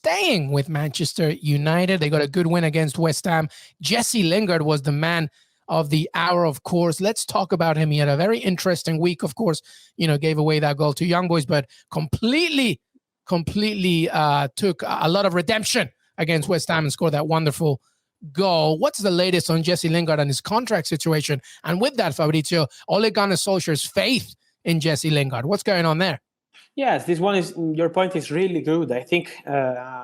staying with Manchester United. They got a good win against West Ham. Jesse Lingard was the man of the hour, of course. Let's talk about him. He had a very interesting week, of course, gave away that goal to Young Boys, but completely took a lot of redemption against West Ham and scored that wonderful goal. What's the latest on Jesse Lingard and his contract situation? And with that, Fabrizio, Ole Gunnar Solskjaer's faith in Jesse Lingard. What's going on there? Yes, your point is really good. I think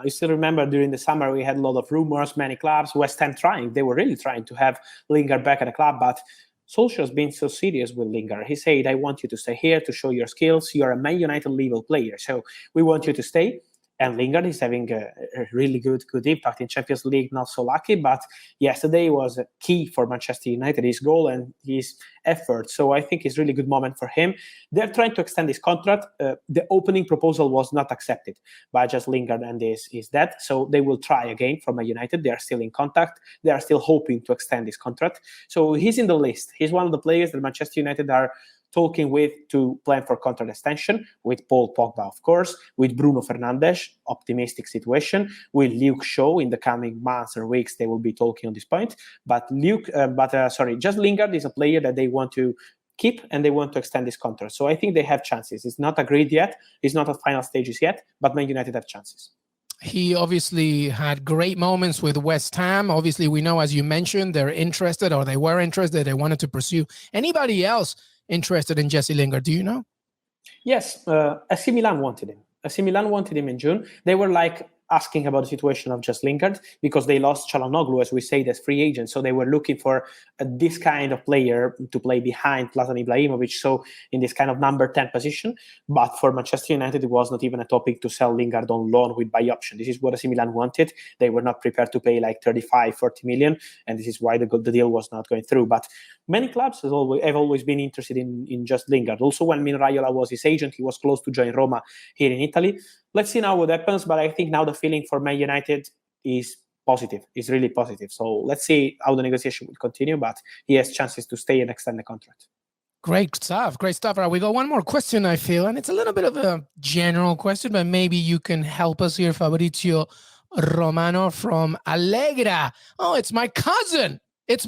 you still remember during the summer we had a lot of rumors, many clubs, West Ham they were really trying to have Lingard back at the club, but Solskjaer's been so serious with Lingard. He said, I want you to stay here to show your skills. You're a Man United level player, so we want you to stay. And Lingard is having a really good impact in Champions League. Not so lucky, but yesterday was a key for Manchester United, his goal and his effort. So I think it's a really good moment for him. They're trying to extend his contract. The opening proposal was not accepted by just Lingard and his dad. So they will try again from Man United. They are still in contact. They are still hoping to extend his contract. So he's in the list. He's one of the players that Manchester United are talking with to plan for contract extension, with Paul Pogba, of course, with Bruno Fernandes, optimistic situation, with Luke Shaw in the coming months or weeks. They will be talking on this point. But just Lingard is a player that they want to keep and they want to extend his contract. So I think they have chances. It's not agreed yet. It's not at final stages yet, but Man United have chances. He obviously had great moments with West Ham. Obviously, we know, as you mentioned, they're interested, or they were interested. They wanted to pursue. Anybody else interested in Jesse Lingard? Do you know? Yes, AC Milan wanted him. AC Milan wanted him in June. They were asking about the situation of just Lingard because they lost Çalhanoğlu, as we say, as free agent. So they were looking for this kind of player to play behind Zlatan Ibrahimovic, so in this kind of number 10 position. But for Manchester United, it was not even a topic to sell Lingard on loan with buy option. This is what AC Milan wanted. They were not prepared to pay 35, 40 million, and this is why the deal was not going through. But many clubs have always been interested in just Lingard. Also, when Mino Raiola was his agent, he was close to join Roma here in Italy. Let's see now what happens, but I think now the feeling for Man United is positive, is really positive. So let's see how the negotiation will continue, but he has chances to stay and extend the contract. Great stuff. All right, we got one more question, I feel, and it's a little bit of a general question, but maybe you can help us here, Fabrizio Romano from Allegra. Oh, it's my cousin.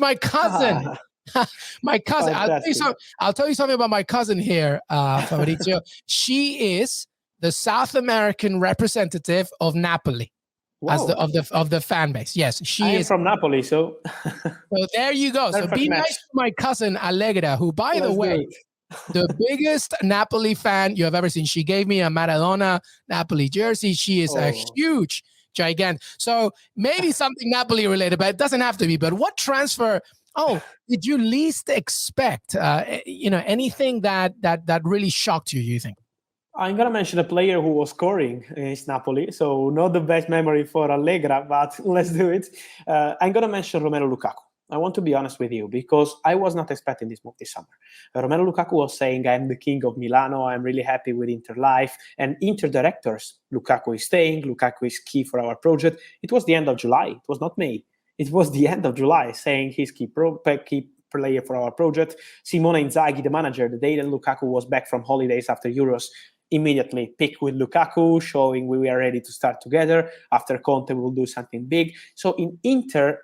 My cousin. I'll tell you something about my cousin here, Fabrizio. She is the South American representative of Napoli. Wow. Of the fan base. Yes, she is from Napoli, so so there you go. So be nice to my cousin Allegra, who, by the way, the biggest Napoli fan you have ever seen. She gave me a Maradona Napoli jersey. She is a huge gigant. So maybe something Napoli related, but it doesn't have to be. But what transfer did you least expect? Anything that really shocked you think? I'm going to mention a player who was scoring against Napoli, so not the best memory for Allegra, but let's do it. I'm going to mention Romelu Lukaku. I want to be honest with you, because I was not expecting this move this summer. Romelu Lukaku was saying, I'm the king of Milano, I'm really happy with Inter life, and Inter directors, Lukaku is staying, Lukaku is key for our project. It was the end of July, it was not May. It was the end of July, saying he's key player for our project. Simone Inzaghi, the manager, the day that Lukaku was back from holidays after Euros, immediately picked with Lukaku, showing we are ready to start together. After Conte, we'll do something big. So in Inter,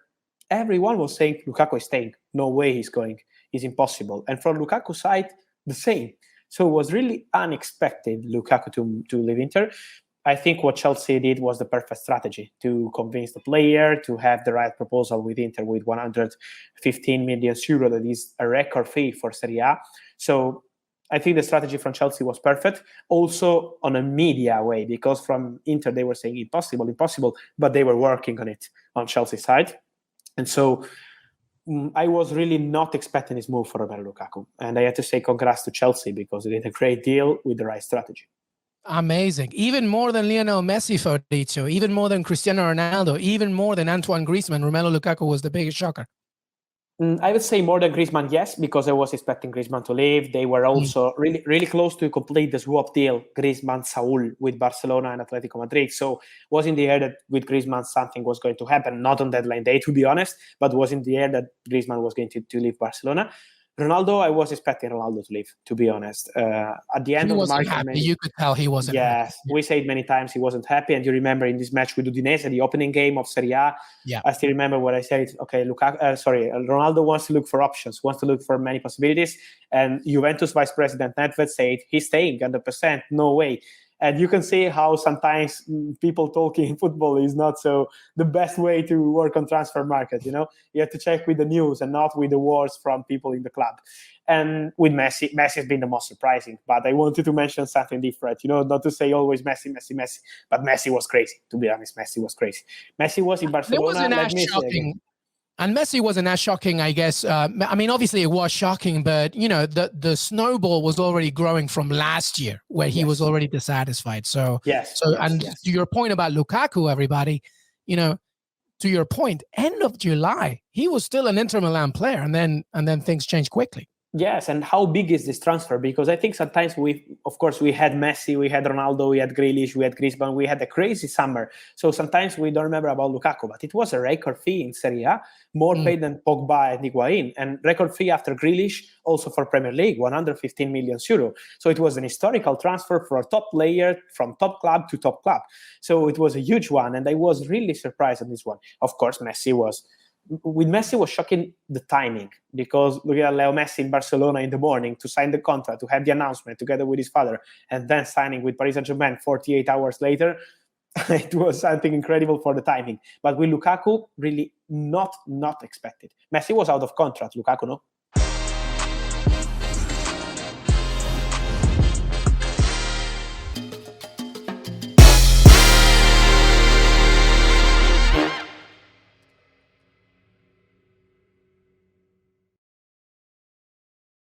everyone was saying Lukaku is staying. No way he's going. It's impossible. And from Lukaku's side, the same. So it was really unexpected, Lukaku to leave Inter. I think what Chelsea did was the perfect strategy to convince the player, to have the right proposal with Inter with 115 million euro. That is a record fee for Serie A. So I think the strategy from Chelsea was perfect, also on a media way, because from Inter they were saying impossible, but they were working on it on Chelsea's side. And so I was really not expecting this move for Romelu Lukaku. And I had to say congrats to Chelsea, because they did a great deal with the right strategy. Amazing. Even more than Lionel Messi, Fabrizio, even more than Cristiano Ronaldo, even more than Antoine Griezmann, Romelu Lukaku was the biggest shocker. I would say more than Griezmann, yes, because I was expecting Griezmann to leave. They were also really, really close to complete the swap deal, Griezmann-Saul, with Barcelona and Atletico Madrid. So it was in the air that with Griezmann something was going to happen, not on deadline day, to be honest, but was in the air that Griezmann was going to leave Barcelona. Ronaldo, I was expecting Ronaldo to leave, to be honest. At the end He of the wasn't market, happy. You could tell he wasn't happy. yes, we said many times he wasn't happy. And you remember in this match with Udinese, the opening game of Serie A, Yeah. I still remember what I said. Okay, Ronaldo wants to look for options, wants to look for many possibilities. And Juventus Vice President Nedved said he's staying 100%, no way. And you can see how sometimes people talking in football is not so the best way to work on transfer market. You have to check with the news and not with the words from people in the club. And with Messi has been the most surprising. But I wanted to mention something different. Not to say always Messi. But Messi was crazy. To be honest, Messi was crazy. Messi was in Barcelona. It wasn't as shocking. And Messi wasn't as shocking, I guess. Obviously it was shocking, but the snowball was already growing from last year, where he was already dissatisfied. So yes. To your point about Lukaku, everybody, to your point, end of July, he was still an Inter Milan player, and then things changed quickly. Yes, and how big is this transfer? Because I think sometimes we had Messi, we had Ronaldo, we had Grealish, we had Griezmann, we had a crazy summer. So sometimes we don't remember about Lukaku, but it was a record fee in Serie A, more paid than Pogba and Higuain, and record fee after Grealish, also for Premier League, 115 million euro. So it was an historical transfer for a top player from top club to top club. So it was a huge one, and I was really surprised on this one. Of course, Messi was shocking the timing, because look at Leo Messi in Barcelona in the morning to sign the contract, to have the announcement together with his father, and then signing with Paris Saint-Germain 48 hours later. It was something incredible for the timing. But with Lukaku, really not expected. Messi was out of contract, Lukaku, no?